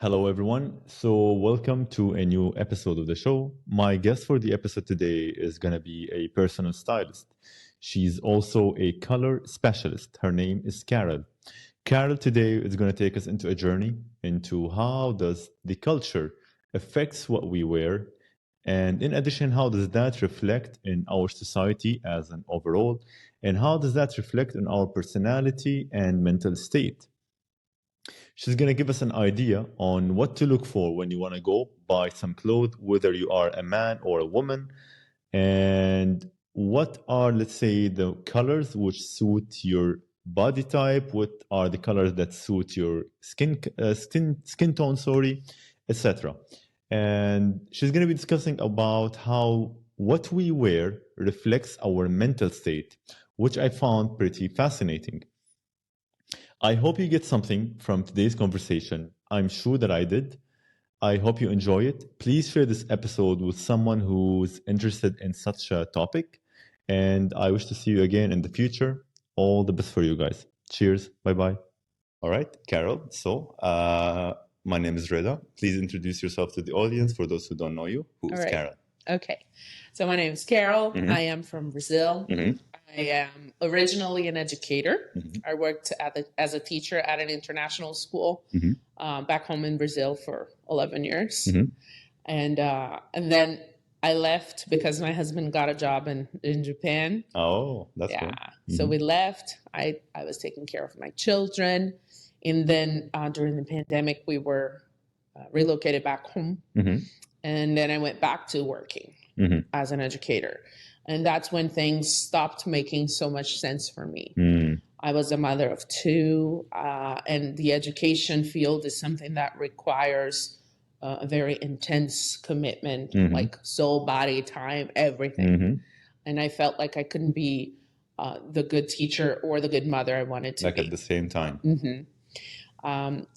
Hello, everyone. So, welcome to a new episode of the show. My guest for the episode today is going to be a personal stylist. She's also a color specialist. Her name is Carol. Carol today is going to take us into a journey into how does the culture affects what we wear, and in addition, how does that reflect in our society as an overall, and how does that reflect in our personality and mental state. She's going to give us an idea on what to look for when you want to go buy some clothes, whether you are a man or a woman, and what are, let's say, the colors which suit your body type, what are the colors that suit your skin tone, sorry, etc. And she's going to be discussing about how what we wear reflects our mental state, which I found pretty fascinating. I hope you get something from today's conversation. I'm sure that I did. I hope you enjoy it. Please share this episode with someone who's interested in such a topic. And I wish to see you again in the future. All the best for you guys. Cheers. Bye bye. All right, Carol. So, my name is Reda. Please introduce yourself to the audience for those who don't know you. Who is Carol? Okay. So, my name is Carol. I am from Brazil. I am originally an educator. I worked as a teacher at an international school back home in Brazil for 11 years. And then I left because my husband got a job in Japan. Oh, that's yeah. Cool. So we left. I was taking care of my children. And then during the pandemic, we were relocated back home. And then I went back to working as an educator. And that's when things stopped making so much sense for me. I was a mother of two, and the education field is something that requires a very intense commitment, like soul, body, time, everything. And I felt like I couldn't be the good teacher or the good mother I wanted to be. At the same time.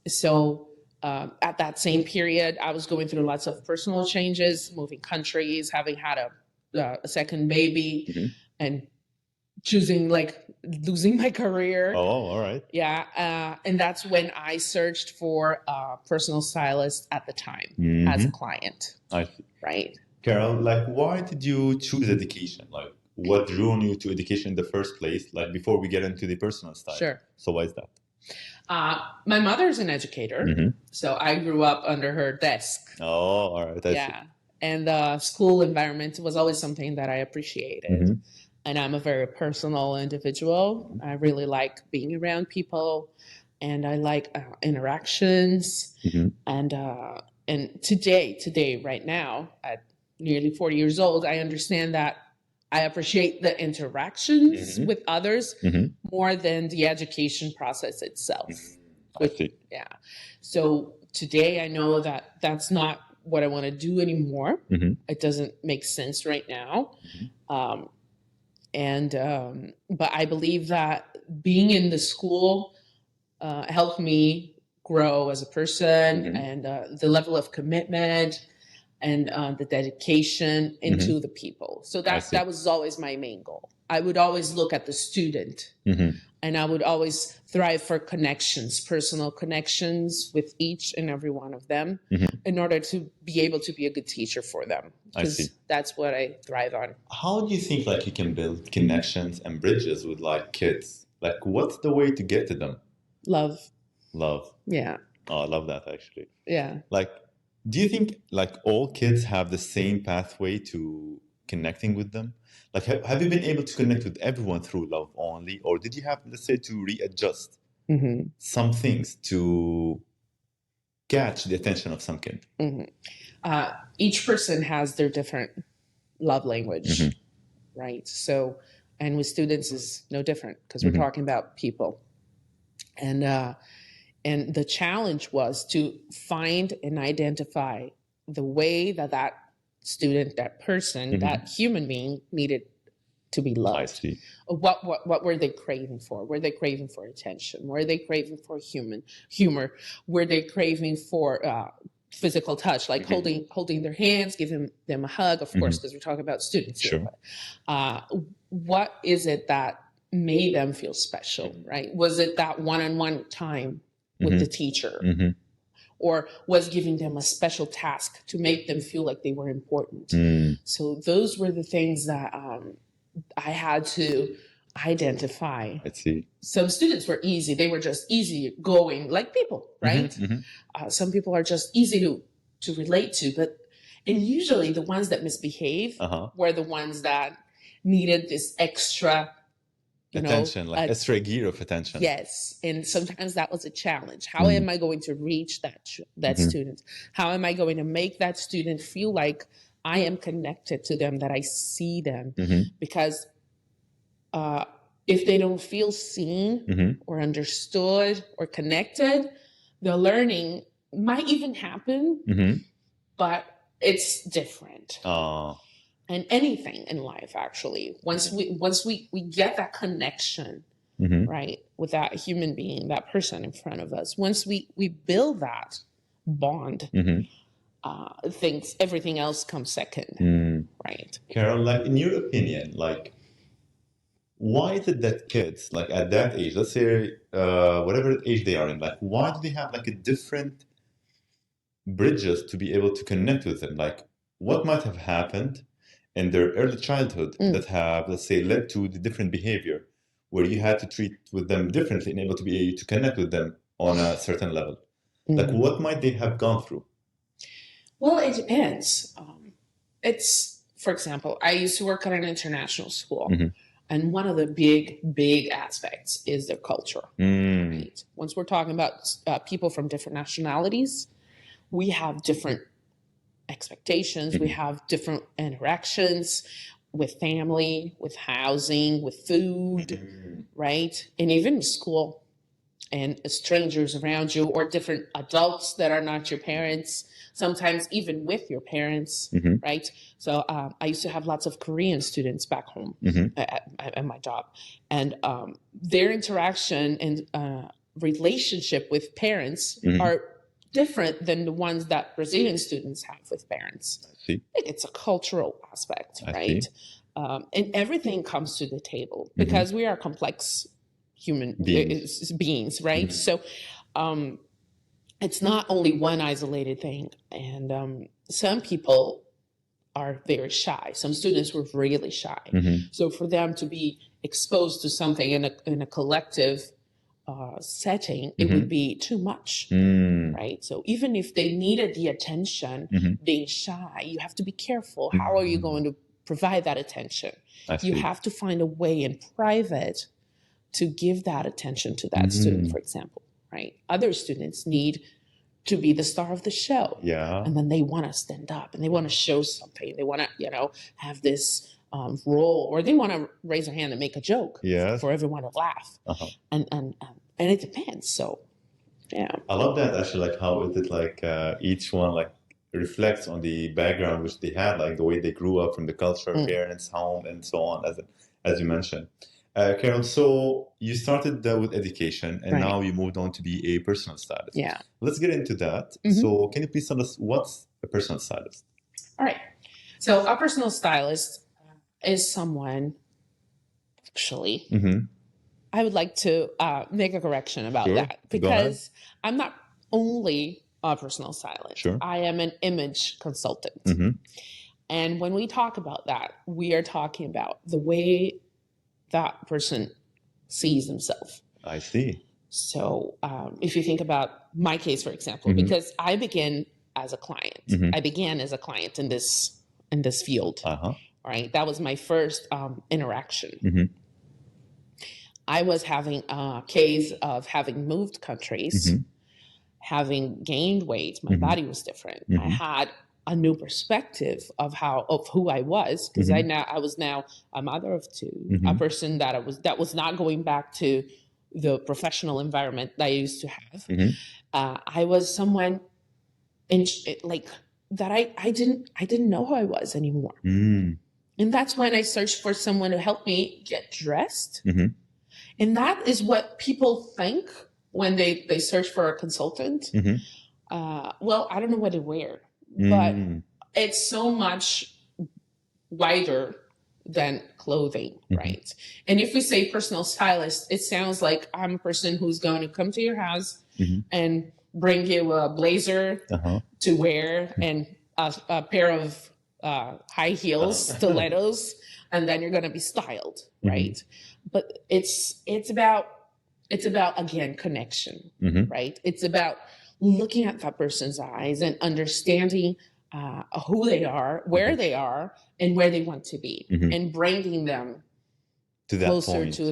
So at that same period, I was going through lots of personal changes, moving countries, having had a second baby, and choosing losing my career. Oh, all right. Yeah. And that's when I searched for a personal stylist at the time as a client. I see. Right. Carol, why did you choose education? What drew you to education in the first place? Before we get into the personal style. Sure. So why is that? My mother's an educator, so I grew up under her desk. Oh, all right. I see. And the school environment was always something that I appreciated. And I'm a very personal individual. I really like being around people, and I like interactions. And today, right now, at nearly 40 years old, I understand that I appreciate the interactions with others more than the education process itself. I see. Yeah. So today I know that that's not what I want to do anymore. It doesn't make sense right now. But I believe that being in the school helped me grow as a person, and the level of commitment and the dedication into the people. So that was always my main goal. I would always look at the student, and I would always thrive for connections, personal connections with each and every one of them in order to be able to be a good teacher for them. Because that's what I thrive on. How do you think you can build connections and bridges with kids? What's the way to get to them? Love. Yeah. Oh, I love that actually. Yeah. Do you think all kids have the same pathway to connecting with them? Have you been able to connect with everyone through love only, or did you have, let's say, to readjust some things to catch the attention of some kid? Each person has their different love language, right? So, and with students is no different because we're talking about people. And the challenge was to find and identify the way that student, that person, that human being needed to be loved. I see. What were they craving for? Were they craving for attention? Were they craving for humor? Were they craving for physical touch, like holding their hands, giving them a hug, of course, because we're talking about students here. But, what is it that made them feel special, right? Was it that one-on-one time with the teacher? Or was giving them a special task to make them feel like they were important? So those were the things that I had to identify. I see. Some students were easy. They were just easy going, like people, right? Some people are just easy to relate to, and usually the ones that misbehave were the ones that needed this extra attention, like extra gear of attention. Yes. And sometimes that was a challenge. How am I going to reach that student? How am I going to make that student feel like I am connected to them, that I see them? Because if they don't feel seen or understood or connected, the learning might even happen, but it's different. And anything in life, actually, once we get that connection, right, with that human being, that person in front of us, once we build that bond, everything else comes second, right? Carol, like, in your opinion, like, why is it that kids, like, at that age, let's say whatever age they are in, like, why do they have like a different bridges to be able to connect with them? Like, what might have happened in their early childhood that have, let's say, led to the different behavior, where you had to treat with them differently and able to be to connect with them on a certain level? Like, what might they have gone through? Well, it depends. For example, I used to work at an international school, and one of the big aspects is their culture. Right? Once we're talking about people from different nationalities, we have different expectations. We have different interactions with family, with housing, with food, right? And even school, and strangers around you, or different adults that are not your parents, sometimes even with your parents, right? So I used to have lots of Korean students back home at my job, and their interaction and relationship with parents are different than the ones that Brazilian students have with parents. I see. It's a cultural aspect, right? And everything comes to the table because we are complex human beings, right? So it's not only one isolated thing. And some people are very shy. Some students were really shy. So for them to be exposed to something in a collective setting, it would be too much, right? So even if they needed the attention, being shy, you have to be careful. How are you going to provide that attention? You have to find a way in private to give that attention to that student, for example, right? Other students need to be the star of the show. And then they want to stand up and they want to show something. They want to, have this role, or they want to raise their hand and make a joke for everyone to laugh. And it depends. So, yeah. I love that, actually, like how is it like each one like reflects on the background which they had, like the way they grew up, from the culture, parents, home, and so on, as you mentioned. Carol, so you started with education, and now you moved on to be a personal stylist. Let's get into that. So can you please tell us what's a personal stylist? All right. So a personal stylist is someone, actually, I would like to make a correction about that, because I'm not only a personal stylist. I am an image consultant. And when we talk about that, we are talking about the way that person sees themselves. I see. So if you think about my case, for example, because I began as a client, I began as a client in this field, right? That was my first interaction. I was having a case of having moved countries, having gained weight. My body was different. I had a new perspective of who I was, because I was now a mother of two, a person that was not going back to the professional environment that I used to have. I was someone that I didn't know who I was anymore. And that's when I searched for someone to help me get dressed. And that is what people think when they search for a consultant. Well, I don't know what to wear, but it's so much wider than clothing, right? And if we say personal stylist, it sounds like I'm a person who's going to come to your house and bring you a blazer to wear and a pair of high heels, stilettos, and then you're going to be styled, right? But it's about again connection, right? It's about looking at that person's eyes and understanding who they are, where they are, and where they want to be, and bringing them to that closer point. to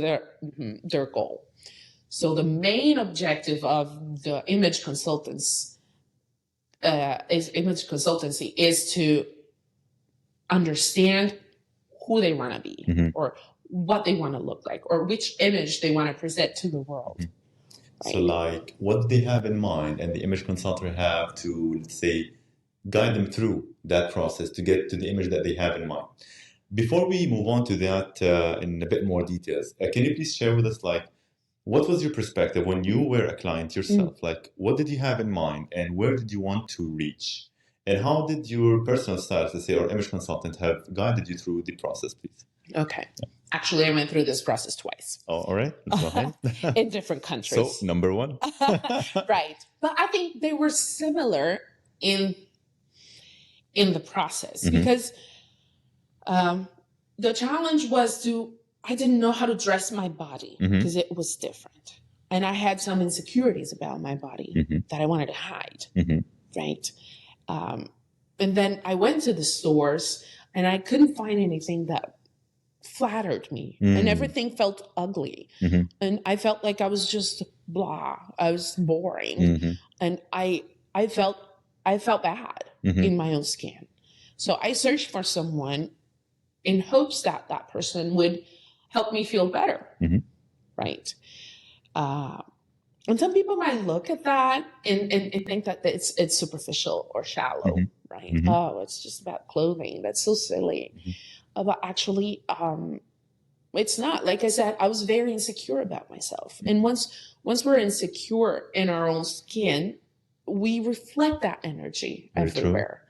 their goal. So the main objective of the image consultancy is to understand who they want to be, or what they want to look like, or which image they want to present to the world. Right? So like what they have in mind, and the image consultant have to, let's say, guide them through that process to get to the image that they have in mind. Before we move on to that in a bit more details, can you please share with us, like, what was your perspective when you were a client yourself? Like, what did you have in mind, and where did you want to reach? And how did your personal stylist, let's say, or image consultant have guided you through the process, please? Okay. Actually, I went through this process twice. Oh, all right. Let's go ahead. In different countries. So, number one. Right. But I think they were similar in the process, because the challenge was I didn't know how to dress my body because it was different. And I had some insecurities about my body that I wanted to hide, right? And then I went to the stores and I couldn't find anything that flattered me, and everything felt ugly. And I felt like I was just blah. I was boring. And I felt bad in my own skin. So I searched for someone in hopes that that person would help me feel better, right? And some people might look at that and think that it's superficial or shallow, right? Oh, it's just about clothing. That's so silly. But actually, it's not. Like I said, I was very insecure about myself. And once we're insecure in our own skin, we reflect that energy everywhere.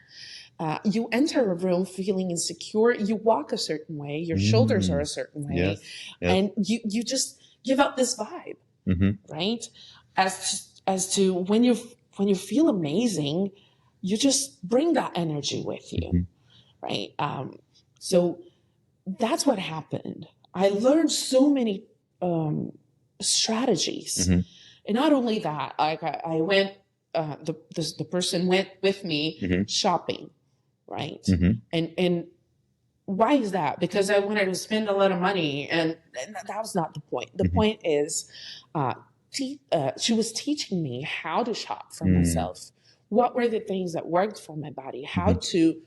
You enter a room feeling insecure, you walk a certain way, your shoulders are a certain way, and you just give out this vibe, right? As to when you feel amazing, you just bring that energy with you, right? So that's what happened. I learned so many strategies, and not only that, like I went. The person went with me shopping, right? And why is that? Because I wanted to spend a lot of money, and that was not the point. The point is, she was teaching me how to shop for myself. What were the things that worked for my body? How to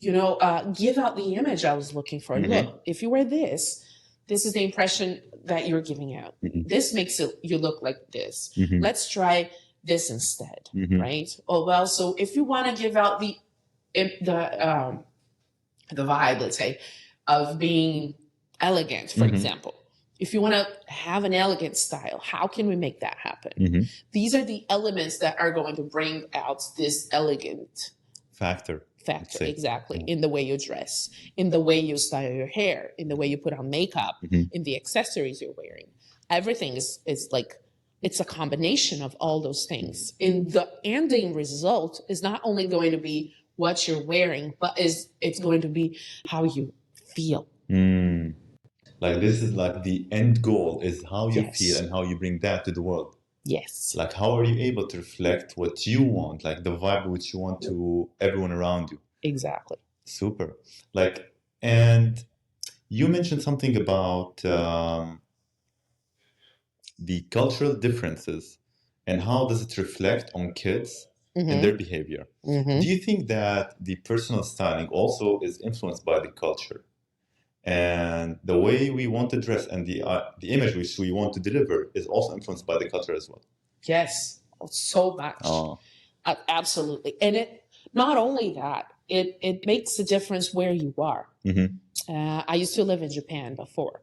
give out the image I was looking for. Look, if you wear this is the impression that you're giving out. This makes you look like this. Let's try this instead, right? Oh, well, so if you want to give out the vibe, let's say, of being elegant, for example, if you want to have an elegant style, how can we make that happen? These are the elements that are going to bring out this elegant factor, exactly, in the way you dress, in the way you style your hair, in the way you put on makeup, in the accessories you're wearing. Everything is like, it's a combination of all those things. And the ending result is not only going to be what you're wearing, but it's going to be how you feel. Like, this is like the end goal, is how you feel and how you bring that to the world. Yes. Like, how are you able to reflect what you want, like the vibe which you want to everyone around you? Exactly. Super. Like, and you mentioned something about the cultural differences and how does it reflect on kids and their behavior. Do you think that the personal styling also is influenced by the culture? And the way we want to dress and the image which we want to deliver is also influenced by the culture as well. Yes, so much. Absolutely. And it not only that, it makes a difference where you are. I used to live in Japan before.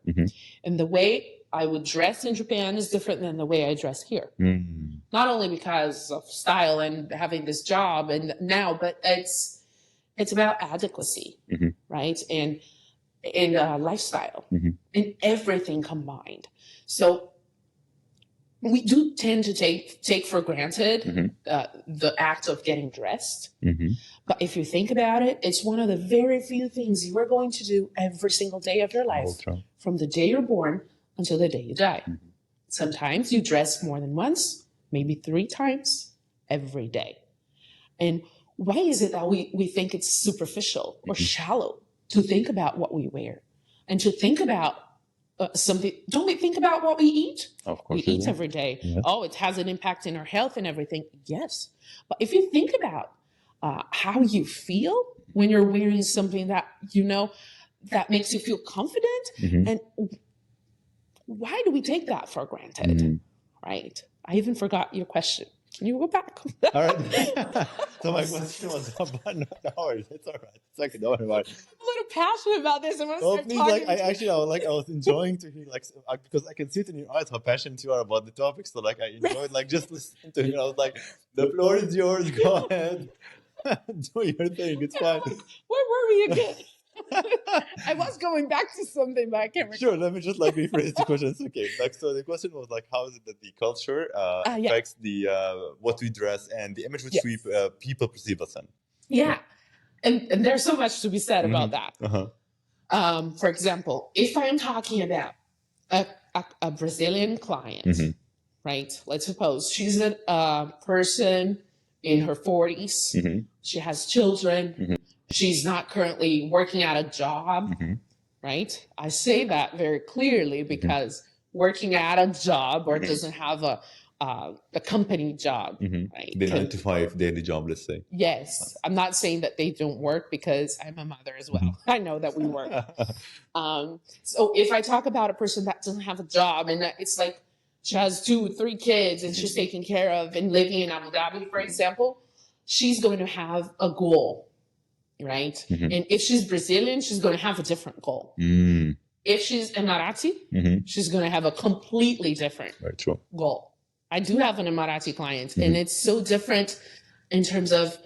And the way I would dress in Japan is different than the way I dress here. Not only because of style and having this job and now, but it's about adequacy, right? And lifestyle and everything combined. So we do tend to take for granted the act of getting dressed. But if you think about it, it's one of the very few things you are going to do every single day of your life, from the day you're born until the day you die. Sometimes you dress more than once, maybe 3 times every day. And why is it that we think it's superficial or shallow to think about what we wear and to think about something? Don't we think about what we eat? Of course. We eat every day. Yes. Oh, it has an impact in our health and everything. Yes. But if you think about how you feel when you're wearing something that, that makes you feel confident, and why do we take that for granted? Right? I even forgot your question. Can you go back? All right. So my question was about no worries. It's all right. It's okay. Don't worry about it. I'm a little passionate about this. I'm Oh, please, I was enjoying to hear, because I can see it in your eyes how passionate you are about the topic. So, I enjoyed, just listening to you. I was like, the floor is yours. Go ahead. Do your thing. It's fine. Where were we again? I was going back to something, but I can't remember. Sure, let me just rephrase the question. It's okay. So the question was how is it that the culture affects the what we dress and the image which people perceive us in? Yeah, and there's so much to be said about that. For example, if I'm talking about a Brazilian client, right? Let's suppose she's a person in her 40s. She has children. She's not currently working at a job, right? I say that very clearly because working at a job or doesn't have a company job, right? The 9 to 5 daily job, let's say. Yes. I'm not saying that they don't work because I'm a mother as well. I know that we work. So if I talk about a person that doesn't have a job and it's she has 2, 3 kids and she's taken care of and living in Abu Dhabi, for example, she's going to have a goal. Right? And if she's Brazilian, she's going to have a different goal. If she's Emirati, she's going to have a completely different goal. I do have an Emirati client, and it's so different in terms of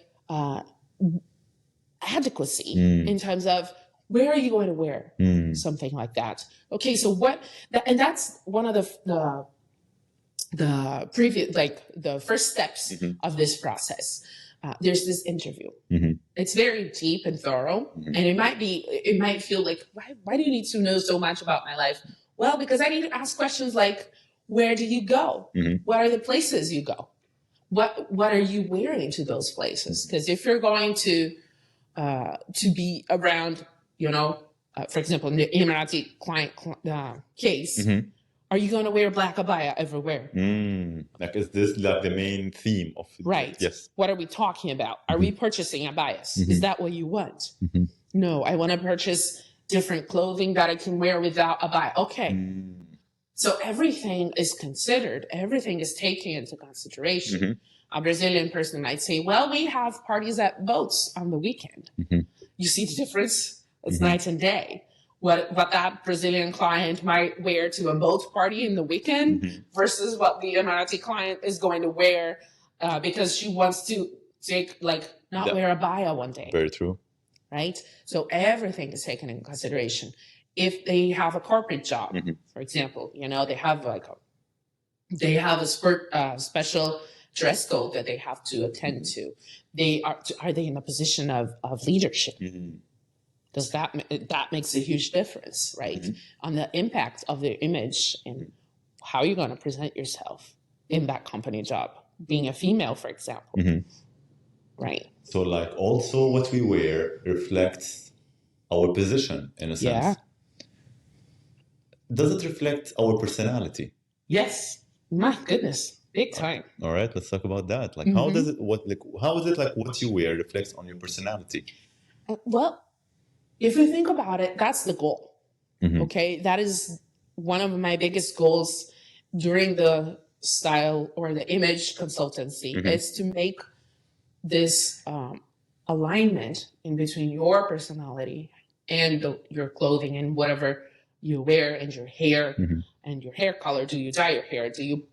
adequacy, in terms of where are you going to wear something like that. Okay, so and that's one of the previous, the first steps of this process. There's this interview. It's very deep and thorough, and it might feel like, why do you need to know so much about my life? Well, because I need to ask questions like, where do you go? What are the places you go? What are you wearing to those places? Because if you're going to be around, for example, in the Emirati client case, are you going to wear black abaya everywhere? Is this the main theme of it? Right. Yes. What are we talking about? Are we purchasing abayas? Is that what you want? No, I want to purchase different clothing that I can wear without abaya. Okay. So everything is considered. Everything is taken into consideration. A Brazilian person might say, well, we have parties at boats on the weekend. You see the difference? It's night and day. What that Brazilian client might wear to a boat party in the weekend versus what the Emirati client is going to wear because she wants to not wear a abaya one day. Very true. Right? So everything is taken into consideration. If they have a corporate job, for example, they have a special dress code that they have to attend to. Are they in a position of leadership? Does that makes a huge difference, right? On the impact of their image and how you're going to present yourself in that company job. Being a female, for example, right? So, also what we wear reflects our position in a sense. Yeah. Does it reflect our personality? Yes. My goodness, big time. All right, let's talk about that. How does it? How is it what you wear reflects on your personality? Well, if you think about it, that's the goal. Okay, that is one of my biggest goals during the style or the image consultancy is to make this alignment in between your personality and your clothing and whatever you wear and your hair and your hair color. Do you dye your hair? Do you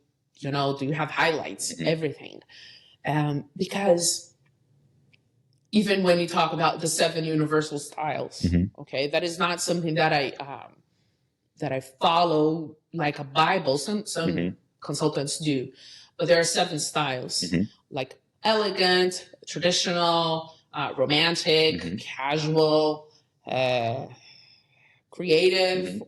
have highlights? Everything. Because even when we talk about the 7 universal styles, okay, that is not something that I follow like a Bible. Some consultants do, but there are 7 styles, like elegant, traditional, romantic, casual, creative,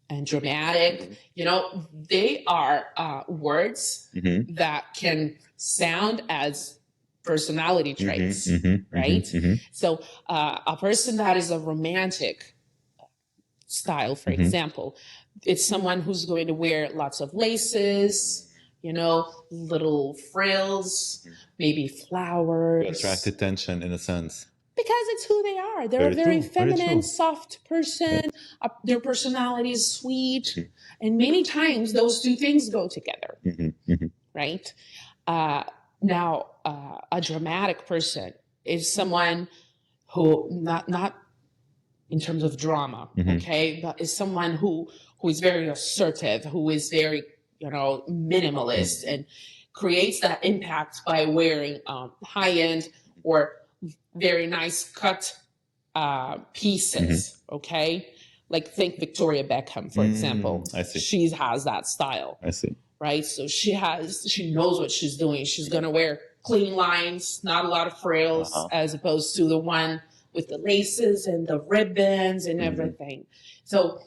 and dramatic. They are words that can sound as personality traits, right? So a person that is a romantic style, for example, it's someone who's going to wear lots of laces, little frills, maybe flowers. Attract attention in a sense. Because it's who they are. They're a very feminine, soft person. Their personality is sweet. And many times those 2 things go together, right? Now, a dramatic person is someone who, not in terms of drama, okay, but is someone who is very assertive, who is very, minimalist, and creates that impact by wearing high-end or very nice cut pieces, okay? Like think Victoria Beckham, for example. I see. She has that style. I see. Right? So she knows what she's doing. She's going to wear clean lines, not a lot of frills, as opposed to the one with the laces and the ribbons and everything. So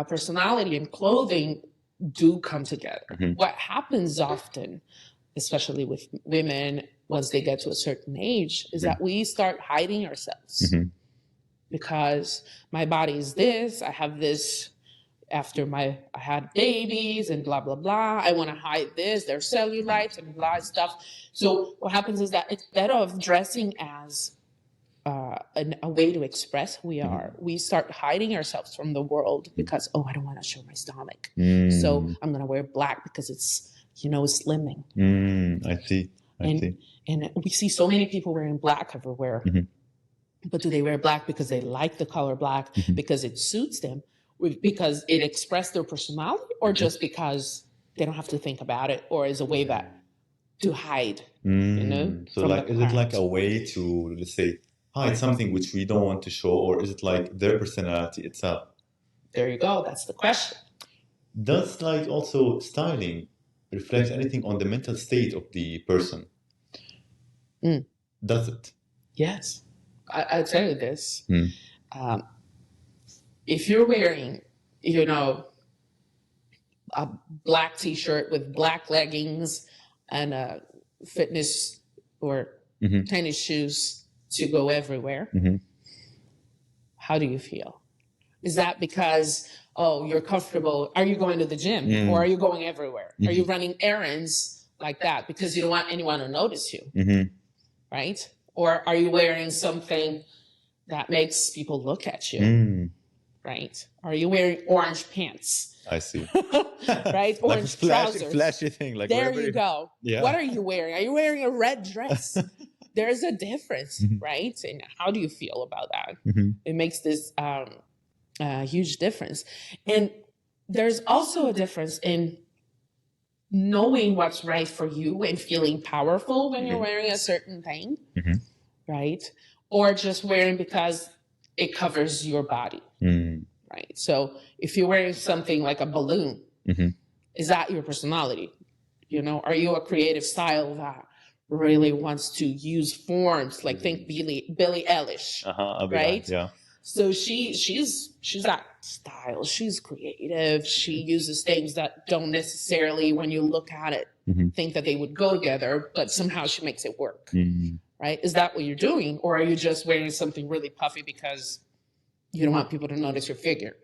personality and clothing do come together. What happens often, especially with women, once they get to a certain age, is that we start hiding ourselves. Because my body is this, I have this after I had babies and blah, blah, blah. I want to hide this, their cellulites and blah stuff. So what happens is that instead of dressing as a way to express who we are, we start hiding ourselves from the world because, I don't want to show my stomach. So I'm going to wear black because it's, slimming. I see. And we see so many people wearing black everywhere. But do they wear black because they like the color black, because it suits them, because it expressed their personality, or just because they don't have to think about it, or as a way to hide, So is it like a way to, let's say, hide something which we don't want to show, or is it like their personality itself? There you go. That's the question. Does also styling reflect anything on the mental state of the person? Does it? Yes. I'll tell you this. If you're wearing, a black t-shirt with black leggings and a fitness or tennis shoes to go everywhere, how do you feel? Is that because, you're comfortable? Are you going to the gym or are you going everywhere? Are you running errands like that because you don't want anyone to notice you? Right? Or are you wearing something that makes people look at you? Right? Are you wearing orange pants? I see. Right? Orange trousers. Flashy thing. Like there you go. Yeah. What are you wearing? Are you wearing a red dress? There's a difference, right? And how do you feel about that? It makes this huge difference. And there's also a difference in knowing what's right for you and feeling powerful when you're wearing a certain thing, right? Or just wearing because it covers your body, right? So if you're wearing something like a balloon, is that your personality? Are you a creative style that really wants to use forms? Like think Billie Eilish, right? Yeah. So she's got style. She's creative. She uses things that don't necessarily, when you look at it, think that they would go together, but somehow she makes it work. Right? Is that what you're doing? Or are you just wearing something really puffy because you don't want people to notice your figure?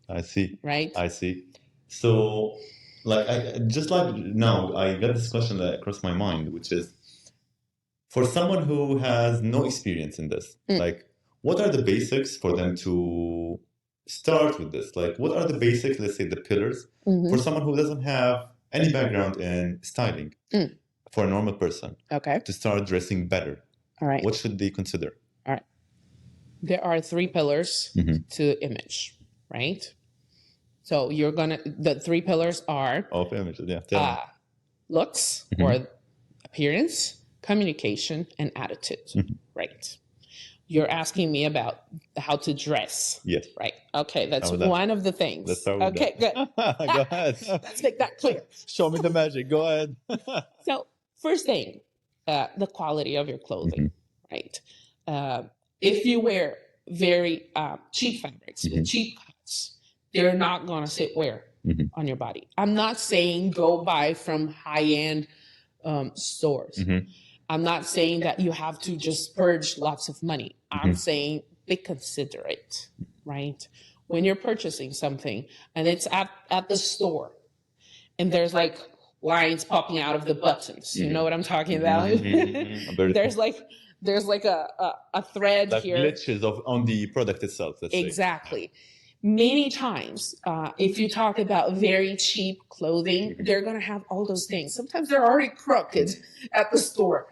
I see. Right? I see. So, now, I got this question that crossed my mind, which is, for someone who has no experience in this, what are the basics for them to start with this? What are the basics, let's say the pillars, for someone who doesn't have any background in styling, for a normal person, to start dressing better? All right. What should they consider? All right. There are 3 pillars to image, right? So the 3 pillars are of images. Yeah. looks or appearance, communication, and attitude. Right. You're asking me about how to dress. Yes. Right. Okay. That's one of the things. Let's start with that. Good. Go ahead. Let's make that clear. Show me the magic. Go ahead. So first thing, the quality of your clothing. Right. If you wear very cheap fabrics with cheap cuts, they're not going to sit where on your body. I'm not saying go buy from high-end stores. I'm not saying that you have to just purge lots of money. I'm saying be considerate, right? When you're purchasing something and it's at the store and there's like lines popping out of the buttons, you know what I'm talking about? There's like a thread like here. glitches on the product itself. Let's exactly. Say. Many times, if you talk about very cheap clothing, they're going to have all those things. Sometimes they're already crooked at the store.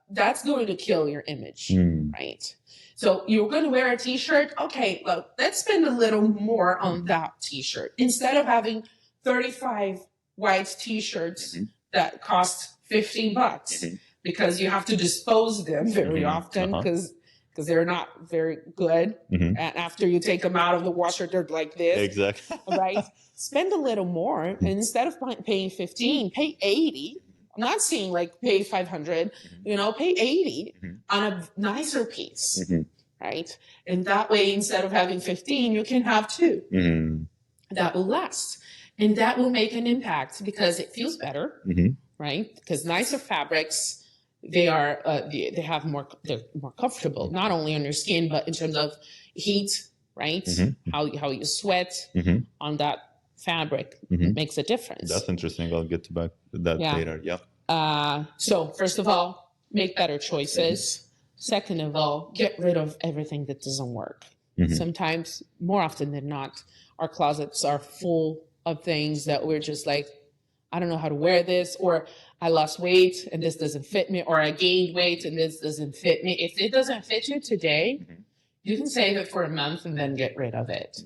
That's going to kill your image, right? So you're going to wear a t-shirt. Okay, look, let's spend a little more on that t-shirt. Instead of having 35 white t-shirts that cost $15 because you have to dispose them very often because they're not very good. And after you take them out of the washer, they're like this. Exactly. Right? Spend a little more. And instead of paying 15, pay 80. I'm not saying like pay 500, pay 80 on a nicer piece. Right? And that way, instead of having 15, you can have 2. That will last. And that will make an impact because it feels better. Right? Because nicer fabrics, they're more comfortable, not only on your skin, but in terms of heat, right? How you sweat on that fabric makes a difference. That's interesting. I'll get to that later. Yeah. So first of all, make better choices. Second of all, get rid of everything that doesn't work. Sometimes, more often than not, our closets are full of things that we're just like, I don't know how to wear this, or I lost weight and this doesn't fit me, or I gained weight and this doesn't fit me. If it doesn't fit you today, you can save it for a month and then get rid of it.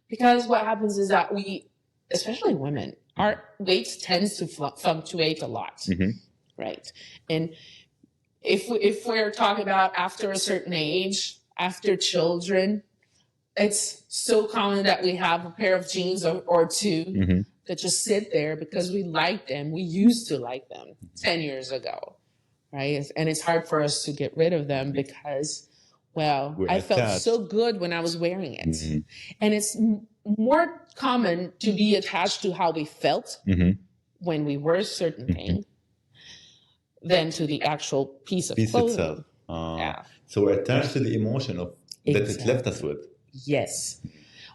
Because what happens is that we, especially women, our weight tends to fluctuate a lot, right? And if we're talking about after a certain age, after children, it's so common that we have a pair of jeans or 2 that just sit there because we like them. We used to like them 10 years ago, right? And it's hard for us to get rid of them because, well, I felt so good when I was wearing it. And it's more common to be attached to how we felt when we wore a certain thing than to the actual piece of clothing. Itself. So we're attached to the emotion of that it left us with. Yes.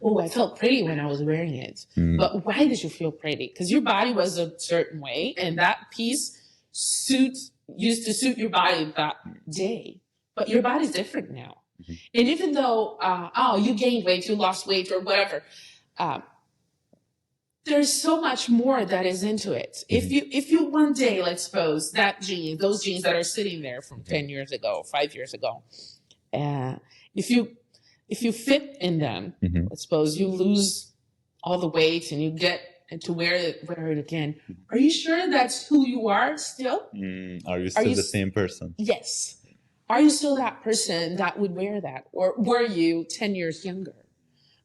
Oh, I felt pretty when I was wearing it. But why did you feel pretty? Because your body was a certain way, and that piece used to suit your body that day. But your body's different now. And even though, you gained weight, you lost weight, or whatever, there's so much more that is into it. If you one day, let's suppose, those jeans that are sitting there from 10 years ago, 5 years ago, if you fit in them, let's suppose you lose all the weight and you get to wear it again. Are you sure that's who you are still? Are you still the same person? Yes. Are you still that person that would wear that? Or were you 10 years younger?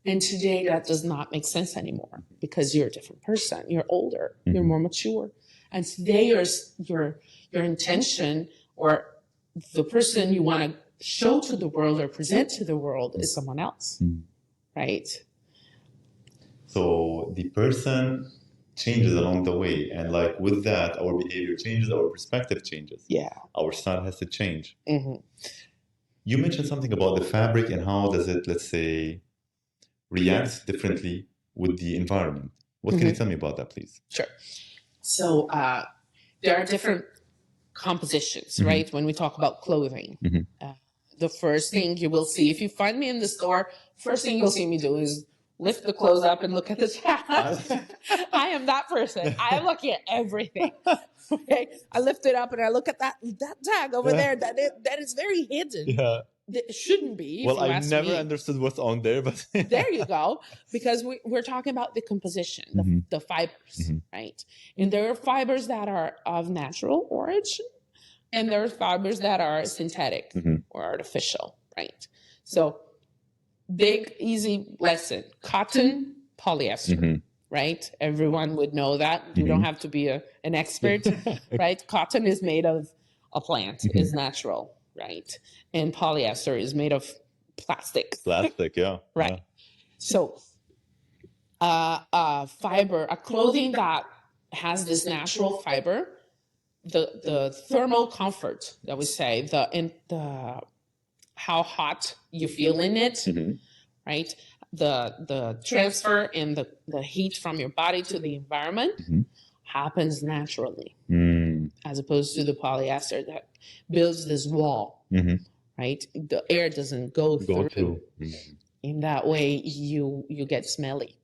And today that does not make sense anymore because you're a different person. You're older. You're more mature. And today your intention or the person you want to show to the world or present to the world is someone else, right? So the person changes along the way, and like with that, our behavior changes, our perspective changes. Yeah, our style has to change. You mentioned something about the fabric and how does it, let's say, react differently with the environment. What can you tell me about that, please? Sure. So there are different compositions, right? When we talk about clothing. The first thing you will see, if you find me in the store, first thing you'll see me do is lift the clothes up and look at the tag. I am that person. I am looking at everything. Okay? I lift it up and I look at that tag over there that is very hidden. It shouldn't be. Well, if you I ask never me. understood what's on there, but There you go. Because we're talking about the composition, the fibers, right? And there are fibers that are of natural origin, and there are fibers that are synthetic or artificial, right? So, big, easy lesson. Cotton, polyester, right? Everyone would know that. You don't have to be an expert, right? Cotton is made of a plant, is natural, right? And polyester is made of plastic. Plastic, yeah. Right. Yeah. So, fiber, a clothing that has this natural fiber, the thermal comfort that we say, the how hot you feel in it, right? The transfer and the heat from your body to the environment happens naturally, as opposed to the polyester that builds this wall, right? The air doesn't go through. In that way, you get smelly.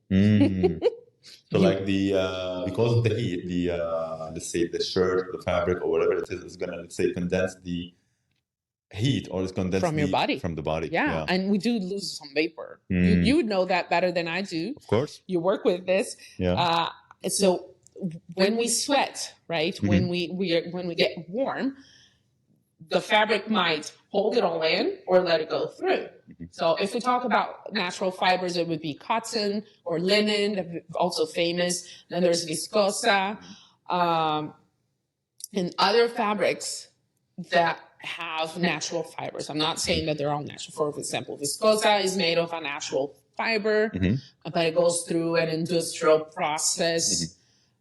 So like because of the heat, let's say the shirt, the fabric, or whatever it is gonna, let's say, condense the heat, or it's condensed From your body. From the body. Yeah, and we do lose some vapor. You would know that better than I do. Of course. You work with this. Yeah. So when we sweat, right? When we get warm, the fabric might hold it all in or let it go through. So if we talk about natural fibers, it would be cotton or linen, also famous. Then there's viscosa, and other fabrics that have natural fibers. I'm not saying that they're all natural. For example, viscosa is made of a natural fiber, but it goes through an industrial process.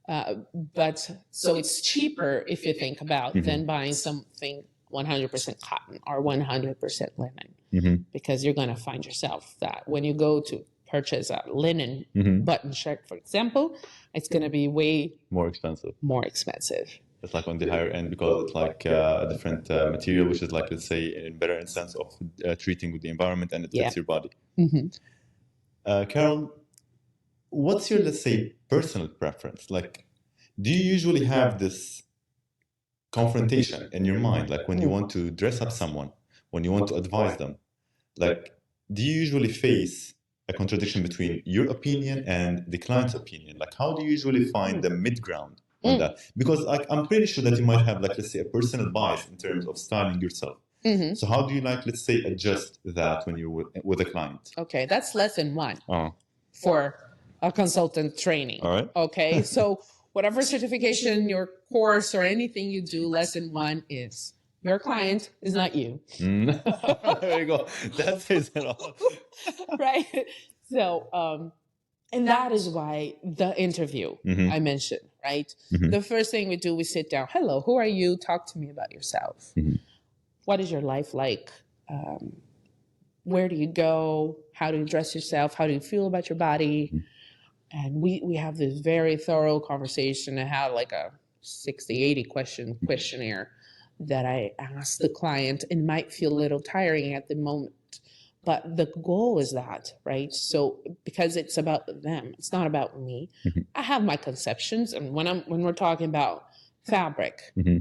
But so it's cheaper, if you think about, than buying something 100% cotton or 100% linen, because you're going to find yourself that when you go to purchase a linen button shirt, for example, it's going to be way more expensive. It's like on the higher end, because it's like a different material, which is like, let's say, in better in sense of treating with the environment, and it fits your body. Carol, what's your, let's say, personal preference? Like, do you usually have this confrontation in your mind, like when you want to dress up someone, when you want to advise them, like, do you usually face a contradiction between your opinion and the client's opinion? Like, how do you usually find the mid ground on that? Because like, I'm pretty sure that you might have, like, let's say, a personal bias in terms of styling yourself. So how do you, like, let's say, adjust that when you're with a client? Okay, that's lesson one for a consultant training. All right. Okay, so whatever certification, your course, or anything you do, lesson one is your client is not you. There you go. That says it all. Right? So, and that is why the interview I mentioned, right? The first thing we do, we sit down. Hello, who are you? Talk to me about yourself. What is your life like? Where do you go? How do you dress yourself? How do you feel about your body? And we have this very thorough conversation. I had like a 60, 80 question questionnaire that I ask the client, and might feel a little tiring at the moment. But the goal is that, right? So because it's about them, it's not about me. I have my conceptions, and when we're talking about fabric,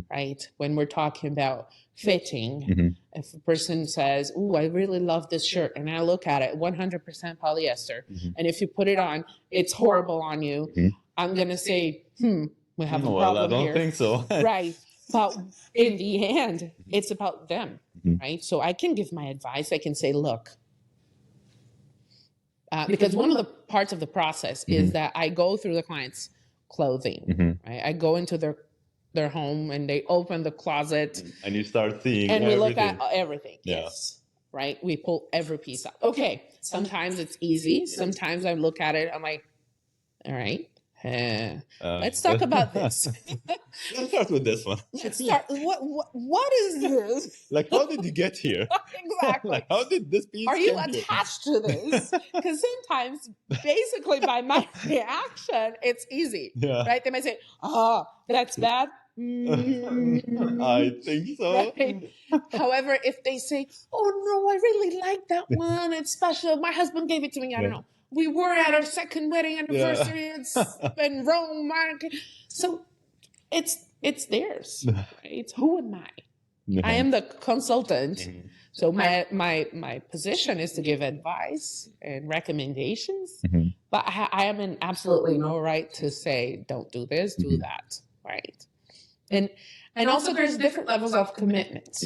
right? When we're talking about fitting, if a person says, "Oh, I really love this shirt," and I look at it, 100% polyester, and if you put it on, it's horrible on you, I'm gonna say, we have a problem I don't here. think so. Right. But in the end, it's about them, right? So I can give my advice. I can say, look, because one of the parts of the process is that I go through the client's clothing, right? I go into their home, and they open the closet, and you start seeing, and everything. We look at everything. Yeah. Yes, right. We pull every piece out. Okay. Sometimes it's easy. Sometimes I look at it. I'm like, all right. Let's talk about this. Let's start with this one. Let's start. What is this? Like, how did you get here? Exactly. Like, how did this piece? Are you attached to this? Because sometimes, basically, by my reaction, it's easy. Yeah. Right? They might say, "Oh, that's bad." I think so. Right? However, if they say, "Oh no, I really like that one. It's special. My husband gave it to me. I don't know. We were at our second wedding anniversary. It's in Rome." So it's theirs, right? Who am I? I am the consultant. So my position is to give advice and recommendations, but I am in absolutely no right to say, don't do this, do that, right? And also there's different levels of commitment.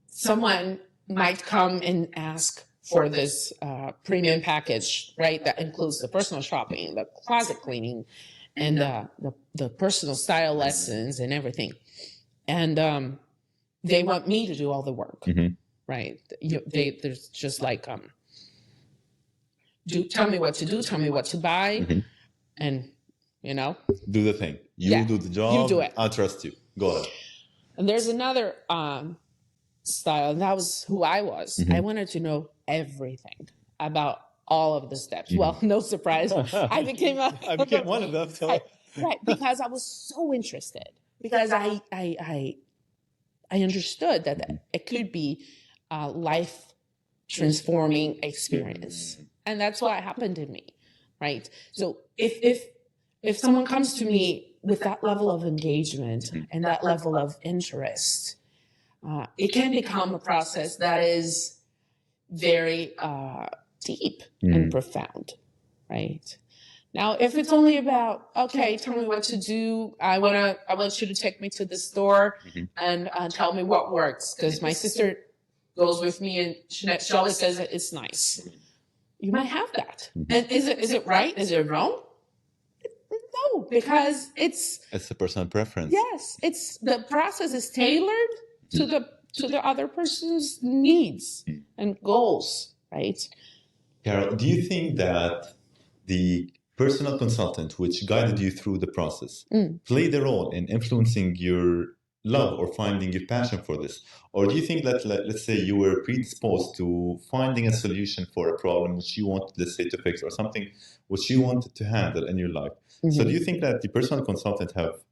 Someone might come and ask for this premium package, right? That includes the personal shopping, the closet cleaning, and the personal style lessons and everything. And they want me to do all the work, right? There's just like, tell me what to do, tell me what to buy, and do the thing. You do the job. You do it. I trust you. Go ahead. And there's another style, and that was who I was. I wanted to know everything about all of the steps. Well, no surprise, I became one of them. So. Right, because I was so interested. Because I understood that it could be a life transforming experience, and that's what happened to me, right? So if someone comes to me with that level of engagement and that level of interest, it can become a process that is very deep and profound, right? Now, if it's only about, okay, tell me what to do. I want you to take me to the store and tell me what works, because my sister goes with me and she always says that it's nice. You might have that. And is it right? Is it wrong? No, because it's a personal preference. Yes, the process is tailored to the other person's needs and goals, right? Carol, do you think that the personal consultant which guided you through the process played a role in influencing your love or finding your passion for this? Or do you think that, let's say, you were predisposed to finding a solution for a problem which you wanted, let's say, to fix, or something which you wanted to handle in your life? So do you think that the personal consultant have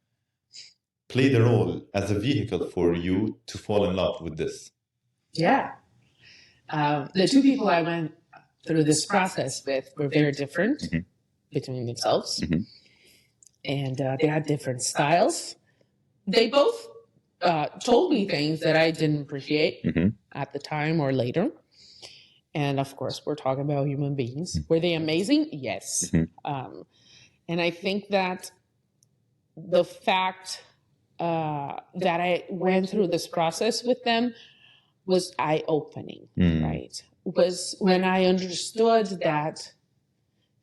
played a role as a vehicle for you to fall in love with this? Yeah. The two people I went through this process with were very different between themselves. And they had different styles. They both told me things that I didn't appreciate at the time or later. And of course, we're talking about human beings. Were they amazing? Yes. And I think that the fact that I went through this process with them was eye-opening, right? Was when I understood that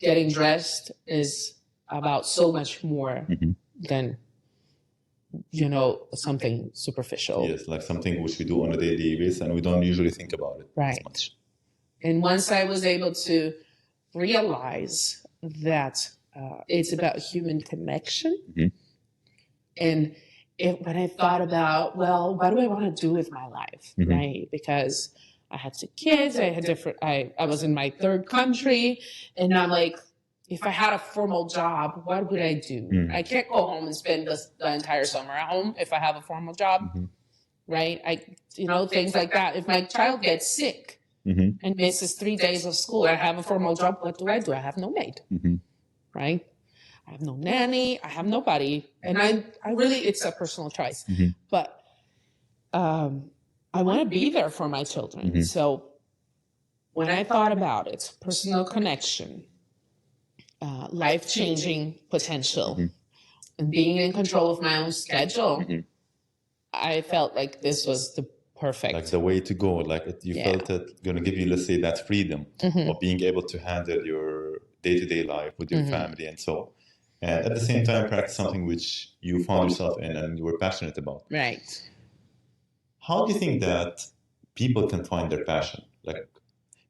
getting dressed is about so much more than, something superficial. Yes, like something which we do on a daily basis and we don't usually think about it right. as much. And once I was able to realize that it's about human connection, and when I thought about, well, what do I want to do with my life, right? Because I had 2 kids, I was in my 3rd country, and I'm like, if I had a formal job, what would I do? I can't go home and spend the entire summer at home if I have a formal job, right? Things like that. If my child gets sick and misses 3 days of school, I have a formal job, what do? I have no maid, right? I have no nanny, I have nobody. And I really, it's a personal choice. But I want to be there for my children. So when I thought about it, personal connection, life-changing potential, and being in control of my own schedule, I felt like this was the perfect. Like the way to go, like you felt it going to give you, let's say, that freedom of being able to handle your day-to-day life with your family and so on. And at the same time, practice something which you found yourself in and you were passionate about. Right. How do you think that people can find their passion? Like,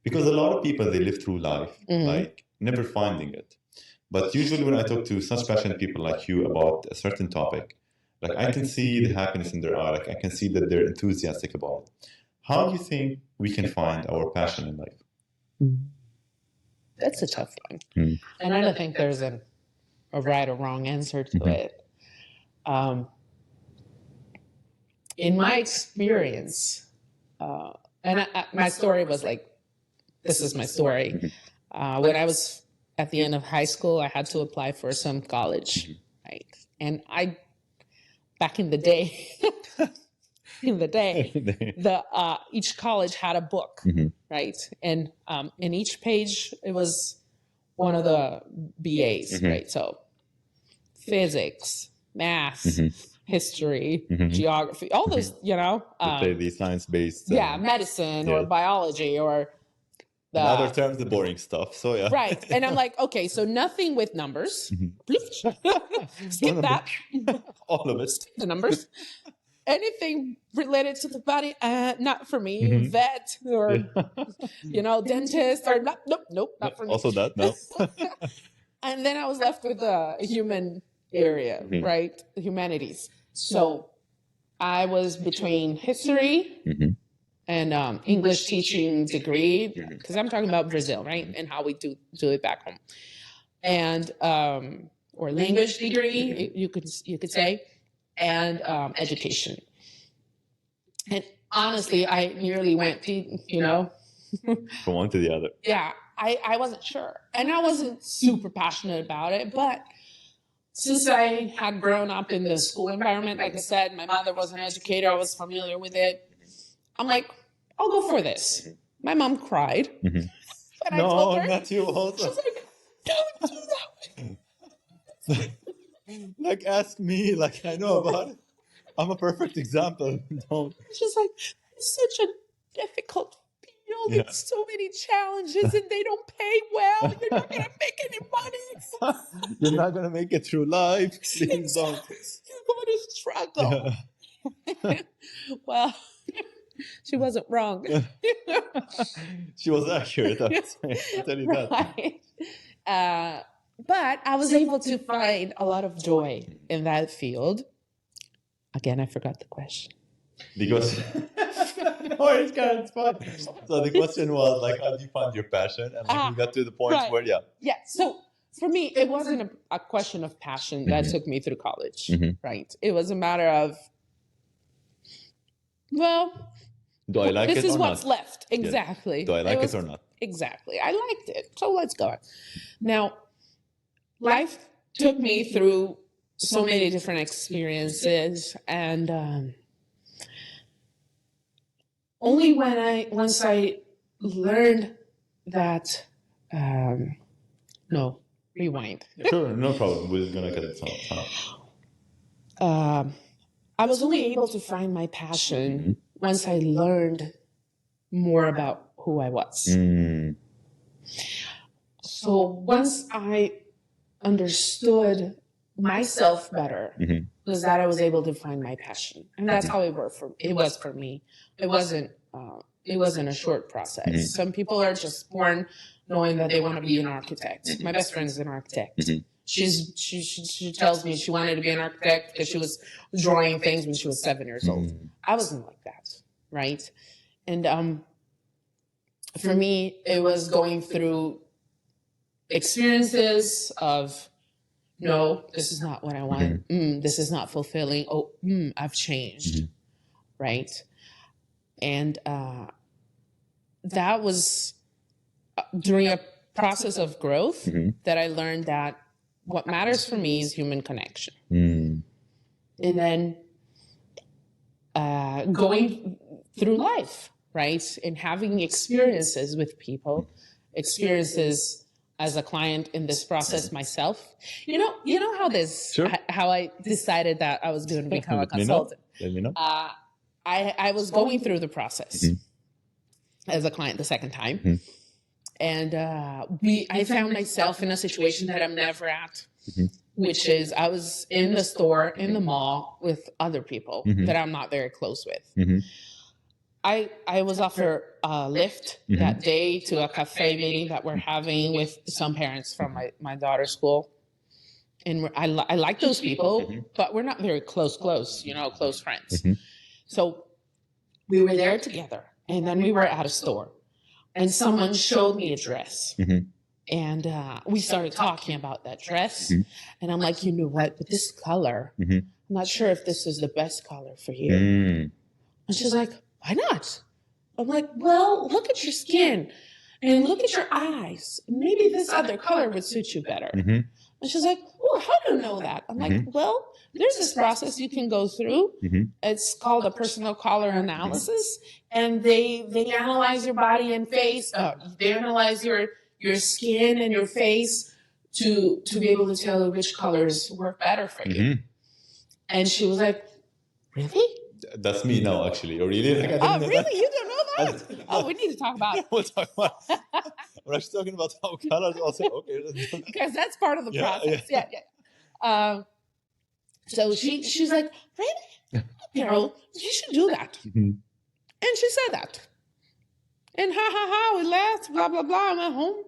because a lot of people, they live through life, like never finding it. But usually when I talk to such passionate people like you about a certain topic, like I can see the happiness in their eye, like I can see that they're enthusiastic about it. How do you think we can find our passion in life? That's a tough one. And I don't think there's a right or wrong answer to it. In my experience, and my story was like, this is my story. When I was at the end of high school, I had to apply for some college, right? And back in the day, in the day, each college had a book, right? And in each page, it was one of the BAs, right? So physics, math, history, geography, all those, the science-based. Medicine or biology or in other terms, the boring stuff. So yeah. Right. And I'm like, okay, so nothing with numbers. Skip that. All of it. Skip the numbers. Anything related to the body, not for me. Vet or, dentist or nope, not for me. Also that, no. And then I was left with the human area, right? The humanities. So I was between history and English teaching degree, because I'm talking about Brazil, right? And how we do it back home. And, or language degree, you could say, and education. And honestly, I nearly went to, from one to the other. Yeah, I wasn't sure. And I wasn't super passionate about it, but since I had grown up in the school environment, like I said, my mother was an educator, I was familiar with it. I'm like, I'll go for this. My mom cried. When I told her, not you also. She's like, don't do that. Like, ask me, like I know about it. I'm a perfect example. Don't. She's like, it's such a difficult field. Yeah. It's so many challenges and they don't pay well. You're not going to make any money. You're not going to make it through life. Please don't. You're going to struggle. Yeah. Well, she wasn't wrong. She was accurate. I'll tell you that. But I was able to find a lot of joy in that field. Again, I forgot the question. Because it's fine. So the question was like, how do you find your passion? And you got to the point where, Yeah. So for me, it wasn't a question of passion that took me through college, right? It was a matter of, well, do I like it or not? This is what's left. Exactly. Yes. Do I like it or not? Exactly. I liked it. So let's go. Now, life took me through so many different experiences, and only once I learned that, no, rewind. Sure, no problem. We're just gonna cut it off. I was only able to find my passion once I learned more about who I was. So once I understood myself better, was that I was able to find my passion, and that's how it was for me. It wasn't a short process. Some people are just born knowing that they want to be an architect. My best friend is an architect. She tells me she wanted to be an architect because she was drawing things when she was 7 years old. I wasn't like that, right? And for me, it was going through experiences of, no, this is not what I want. This is not fulfilling. Oh, I've changed, right? And that was during a process of growth that I learned that what matters for me is human connection. And then going through life, right? And having experiences with people, experiences as a client in this process myself. You know how how I decided that I was going to become a consultant. Let me know. I was going through the process as a client the second time. And I found myself in a situation that I'm never at, which is I was in the store, in the mall with other people that I'm not very close with. I was offered a lift that day to a cafe meeting that we're having with some parents from my daughter's school. And I like those people, but we're not very close friends. So we were there together, and then we were at a store. And someone showed me a dress. And we started talking about that dress. And I'm like, you know what? With this color, I'm not sure if this is the best color for you. And she's like, why not? I'm like, well, look at your skin and look at your eyes. Maybe this other color would suit you better. And she's like, oh, how do you know that? I'm like, well, there's this process you can go through. It's called a personal color analysis. And they analyze your body and face. They analyze your skin and your face to be able to tell you which colors work better for you. And she was like, really? That's me now, actually. Or really? Like, Oh, really? You don't know that? Oh, we need to talk about it. We'll talk about it. We're actually talking about how colors also, okay. Because that's part of the process. Yeah. So she's like, really? Carol, you should do that. And she said that. And we laughed, blah, blah, blah. I went home.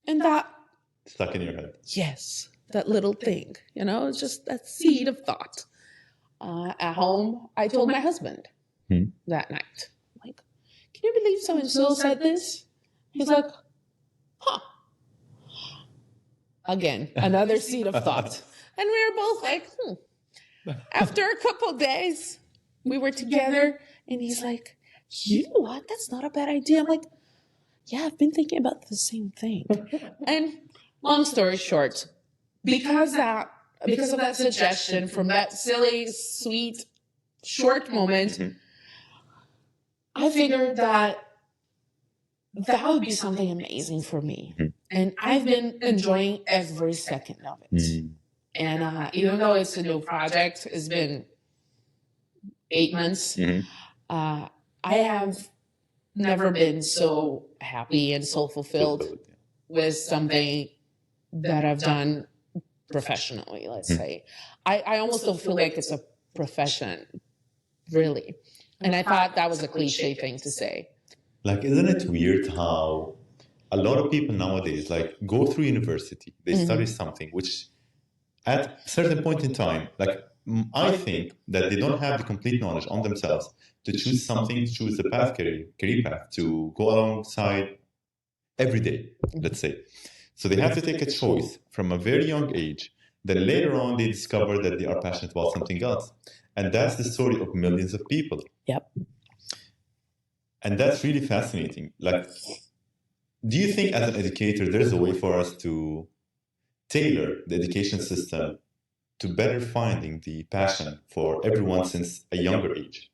And that stuck in your head. Yes. That little thing, it's just that seed of thought. At home, I told my husband that night, like, can you believe so-and-so said this? He's like, huh. Again, another seed of thought. And we were both like, After a couple of days, we were together, and he's like, you know what? That's not a bad idea. I'm like, yeah, I've been thinking about the same thing. And long story short, because of that suggestion from that silly, sweet, short moment, I figured that would be something amazing for me. And I've been enjoying every second of it. And even though it's a new project, it's been 8 months, I have never been so happy and so fulfilled with something that I've done professionally, let's say. I almost don't feel like it's a profession, really. And I thought that was a cliche thing to say. Like, isn't it weird how a lot of people nowadays, like, go through university, they study something, which at a certain point in time, like, I think that they don't have the complete knowledge on themselves to choose something, to choose the career path to go alongside every day, let's say. So they have to take a choice from a very young age. Then later on, they discover that they are passionate about something else. And that's the story of millions of people. Yep. And that's really fascinating. Like, do you think as an educator, there's a way for us to tailor the education system to better finding the passion for everyone since a younger age?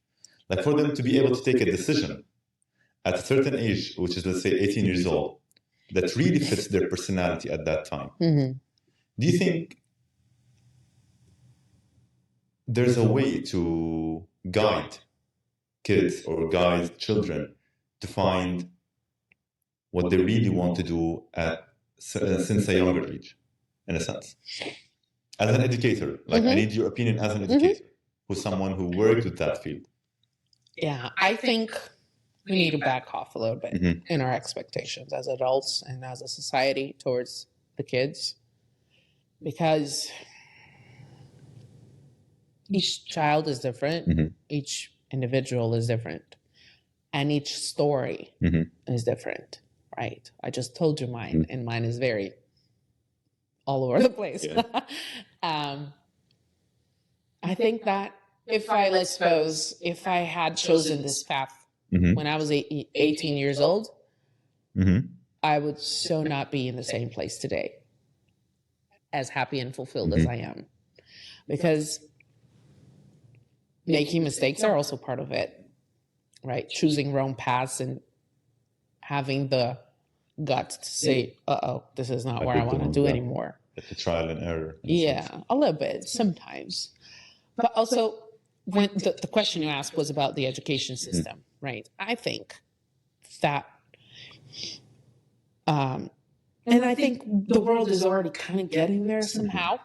Like, for them to be able to take a decision at a certain age, which is, let's say, 18 years old, that really fits their personality at that time. Do you think there's a way to guide kids or guide children to find what they really want to do since a younger age, in a sense? As an educator, like, I need your opinion as an educator, who's someone who worked with that field. Yeah, I think we need to back off a little bit in our expectations as adults and as a society towards the kids, because each child is different, each individual is different, and each story is different, right? I just told you mine, and mine is very all over the place. Yeah. I think that if I had chosen this path when I was 18 years old, I would so not be in the same place today, as happy and fulfilled as I am. Because making mistakes are also part of it, right? Choosing wrong paths and having the guts to say, this is not what I want to do anymore. The trial and error. Yeah, a little bit, sometimes. But also, when the question you asked was about the education system, right? I think that, and I think the world is already kind of getting there somehow.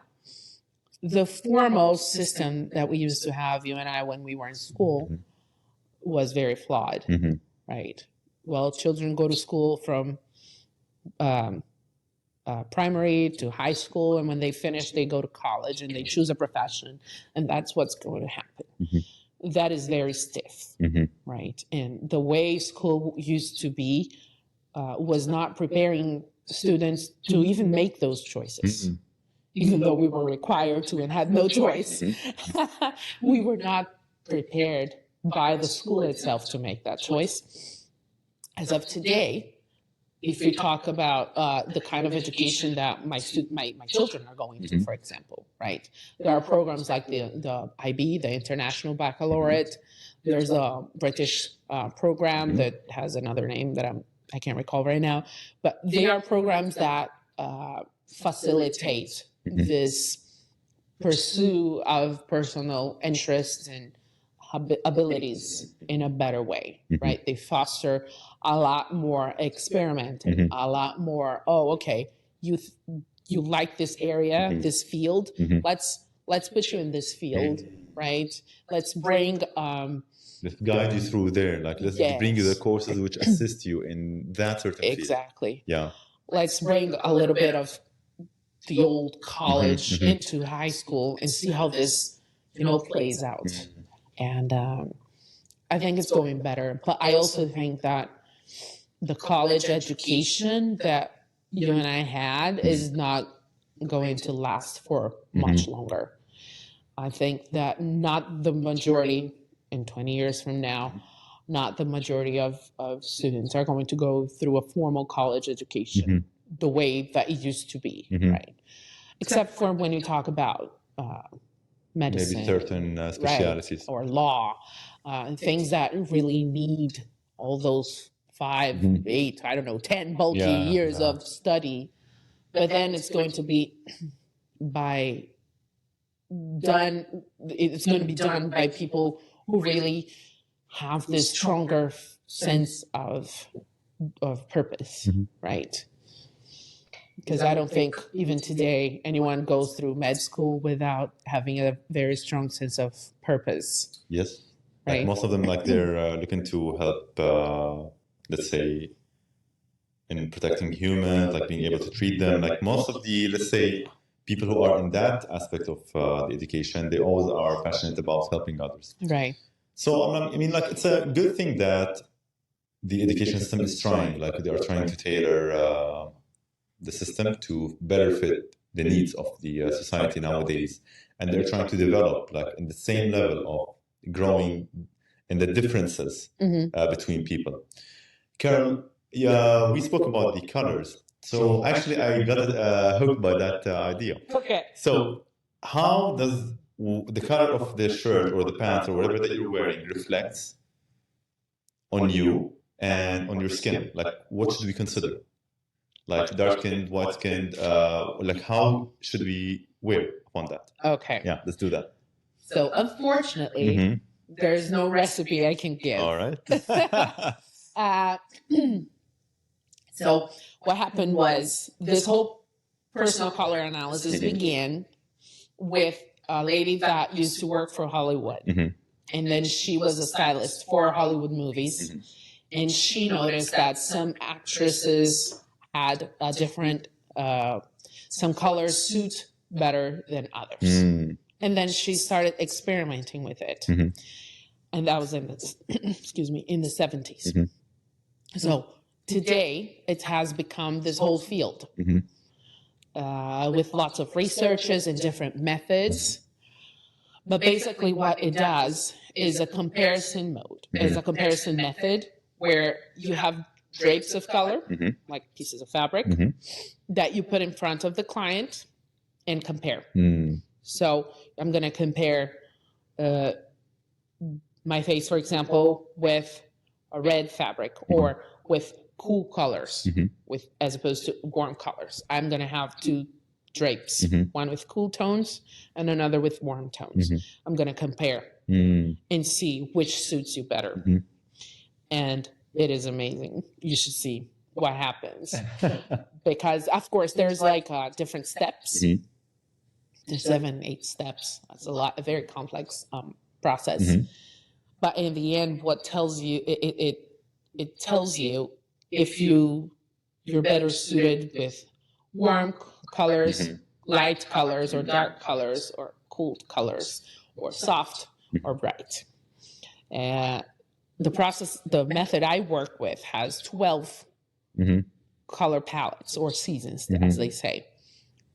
The foremost system that we used to have, you and I, when we were in school, was very flawed, right? Well, children go to school from primary to high school, and when they finish, they go to college and they choose a profession, and that's what's going to happen. That is very stiff, right? And the way school used to be was not preparing students to even make those choices. Even though we were required to and had no choice, we were not prepared by the school itself to make that choice. As of today, if you talk about the kind of education that my children are going to, for example, right? There are programs like the IB, the International Baccalaureate. There's a British program that has another name that I can't recall right now, but they are programs that facilitate this pursuit of personal interests and abilities in a better way, right? They foster a lot more experimenting, a lot more, okay, you like this area, this field, let's put you in this field, right? Let's bring let's guide you through there, like let's bring you the courses which assist you in that certain field. Exactly. Yeah. Let's bring a little bit of the old college into high school and see how this, plays out. And I think it's going better. But I also think that the college education that you and I had is not going to last for much longer. I think that not the majority in 20 years from now, not the majority of students are going to go through a formal college education the way that it used to be, right? Except for when you talk about medicine, maybe certain specialties, right? Or law, things that really need all those 5, 8, 10 bulky years of study. But then it's going to be it's going to be done by people who really have this stronger sense of purpose, right? Because I don't think even today anyone goes through med school without having a very strong sense of purpose. Yes. Right. Like most of them, like they're looking to help, let's say, in protecting humans, like being able to treat them. Like most of the, let's say, people who are in that aspect of the education, they always are passionate about helping others. Right. So, I mean, like, it's a good thing that the education system is trying, like they are trying to tailor the system to better fit the needs of the society nowadays. And they're trying to develop, like, in the same level of growing in the differences between people. Carol, we spoke about the colors. So actually, I got hooked by that idea. Okay. So how does the color of the shirt or the pants or whatever that you're wearing reflects on you and on your skin? Like, what should we consider? Like dark-skinned, white-skinned, like how should we wear upon that? Okay. Yeah, let's do that. So unfortunately, there's no recipe I can give. All right. So what happened was this whole personal color analysis began with a lady that used to work for Hollywood. And then she was a stylist for Hollywood movies. And she noticed that some actresses had a different, some colors suit better than others. And then she started experimenting with it. And that was in the, in the 70s. So today it has become this whole field with lots of researches and different methods. But basically what it does is a comparison mode, is a comparison method where you have drapes of color, like pieces of fabric, that you put in front of the client and compare. So I'm going to compare my face, for example, with a red fabric or with cool colors, with as opposed to warm colors. I'm going to have two drapes, one with cool tones and another with warm tones. I'm going to compare and see which suits you better. And it is amazing. You should see what happens. Because, of course, there's like different steps. There's 7, 8 steps. That's a very complex process. But in the end, what tells you, it tells you if you're better suited with warm colors, light colors, or dark colors, or cool colors, or soft or bright. The method I work with has 12 color palettes or seasons, as they say.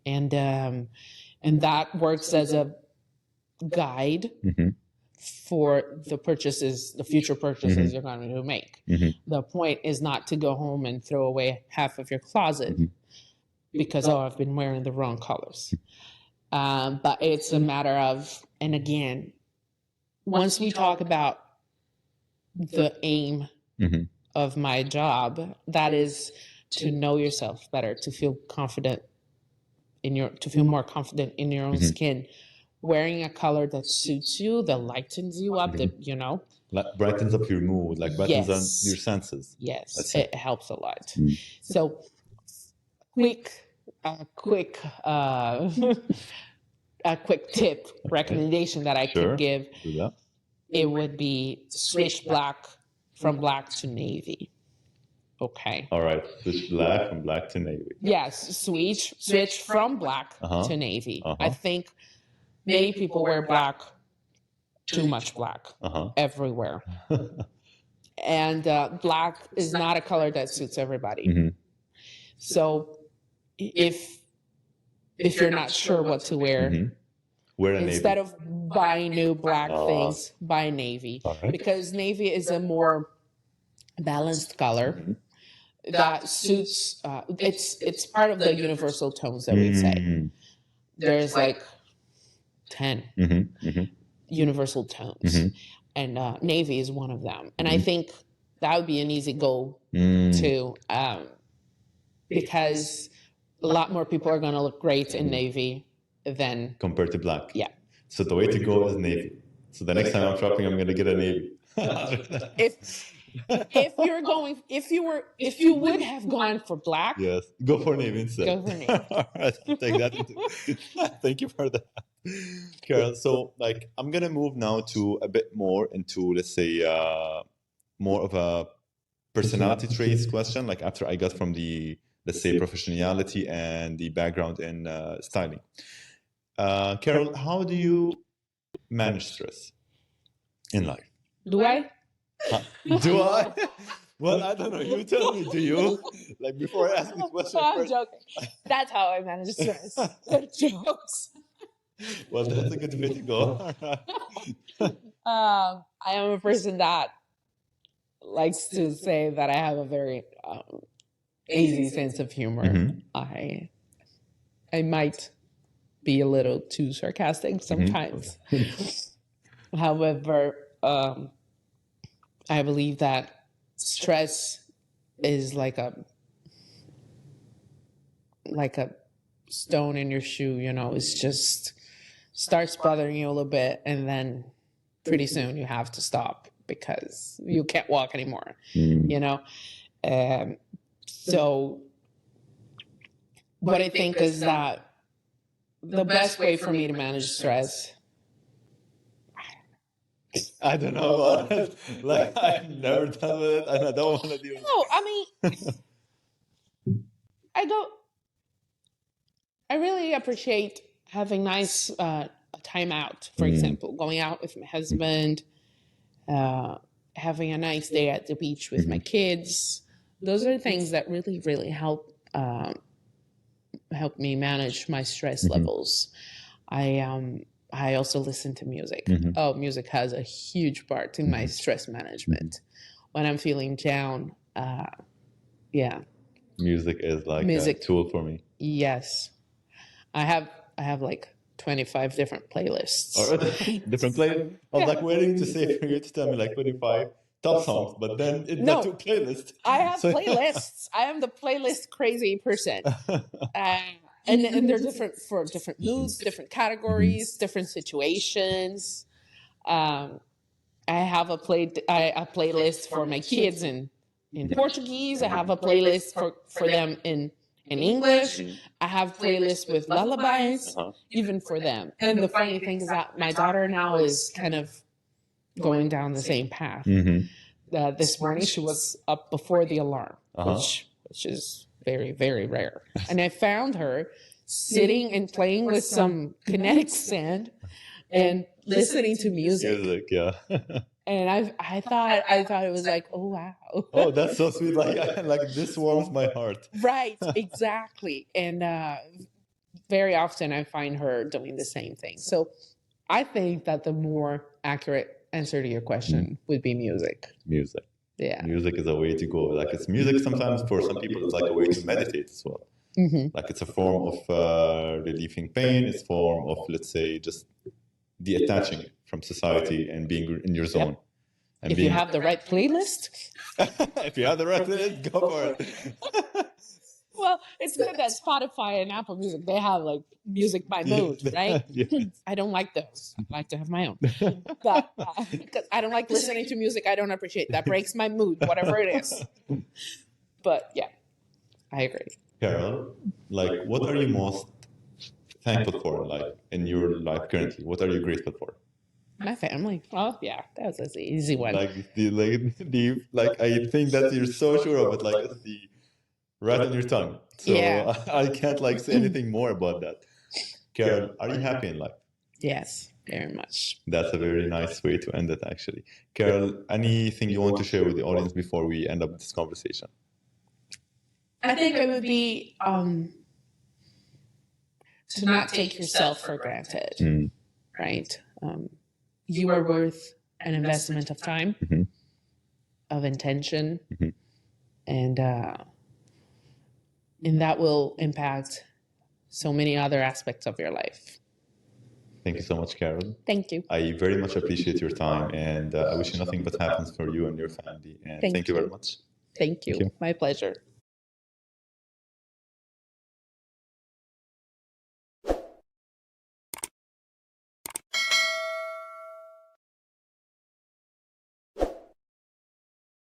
And that works as a guide for the purchases, the future purchases you're going to make. The point is not to go home and throw away half of your closet because, oh, I've been wearing the wrong colors. But it's a matter of, and again, once we talk about the aim of my job, that is to know yourself better, to feel confident to feel more confident in your own skin, wearing a color that suits you, that lightens you up, that, like brightens up your mood, like brightens up your senses. Yes, it helps a lot. So, a quick tip, recommendation that I could give, it would be switch from black to navy. Okay. All right. Switch black from black to navy. Yes. Switch from black to navy. I think many people wear black, too much black everywhere. And black is not a color that suits everybody. So if you're not sure what to wear, instead of buying new black things, buy navy. Because navy is a more balanced color that suits, it's part of the universal tones that we say. There's like 10 universal tones, and navy is one of them. And I think that would be an easy goal too, because a lot more people are going to look great in navy than compared to black. Yeah. So the way to go is navy. So the next time I'm shopping, I'm going to get a navy. If you would have gone for black, yes, go for navy instead. Go for navy. All right, I'll take that thank you for that, Carol. So I'm gonna move now to a bit more into, let's say, more of a personality traits question, like after I got from the, let's say, professionality and the background in styling. Carol, how do you manage stress in life? Do I? Do I? Well, I don't know. You tell me. Do you? Like, before I ask the question I'm first. joking. That's how I manage stress. Jokes. Well, that's a good way to go. I am a person that likes to say that I have a very easy sense of humor. I might be a little too sarcastic sometimes. However, I believe that stress is like a stone in your shoe, it's just starts bothering you a little bit, and then pretty soon you have to stop because you can't walk anymore, so what I think is that the best way for me to manage stress, I don't know. Like, I've never done with it, and I don't want to do it. No, I mean, I really appreciate having nice time out, for example, going out with my husband, having a nice day at the beach with my kids. Those are things that really, really help me manage my stress levels. I also listen to music. Music has a huge part in my stress management. When I'm feeling down, music is like a tool for me. Yes. I have like 25 different playlists. Different playlists? I was like waiting to say for you to tell me like 25 top songs, but then it's not two playlists. I have playlists. I am the playlist crazy person. And they're different for different moods, different categories, different situations. I have a playlist for my kids in Portuguese. I have a playlist for them in English. I have playlists with lullabies, even for them. And the funny thing is that my daughter now is kind of going down the same path. This morning she was up before the alarm, which is very, very rare. And I found her sitting and playing with some kinetic sand and listening to music. Yeah. And I thought it was like, oh wow. Oh, that's so sweet. Like this warms my heart. Right, exactly. And very often I find her doing the same thing. So I think that the more accurate answer to your question would be music. Music. Yeah. Music is a way to go. Like it's music sometimes for some people, it's like a way to meditate as well. Like it's a form of relieving pain. It's a form of, let's say, just detaching from society and being in your zone. Yep. And If you have the right playlist. If you have the right playlist, go for it. Well, it's good that Spotify and Apple Music, they have like music by mood, right? I don't like those. I like to have my own. But because I don't like listening to music I don't appreciate. That breaks my mood, whatever it is. But yeah, I agree. Carol, like, what are you most thankful for, like, in your life currently? What are you grateful for? My family. Oh yeah, that was an easy one. Like I think that you're so sure of it. Like it's the right on your tongue. So Yeah. I can't like say anything more about that. Carol, are you happy in life? Yes, very much. That's a very nice way to end it, actually. Carol, anything you want to share with the audience before we end up this conversation? I think it would be to not take yourself for granted, right? You are worth an investment of time, of intention, and that will impact so many other aspects of your life. Thank you so much, Carol. Thank you. I very much appreciate your time, and I wish you nothing but happens for you and your family. And thank you very much. Thank you. My pleasure.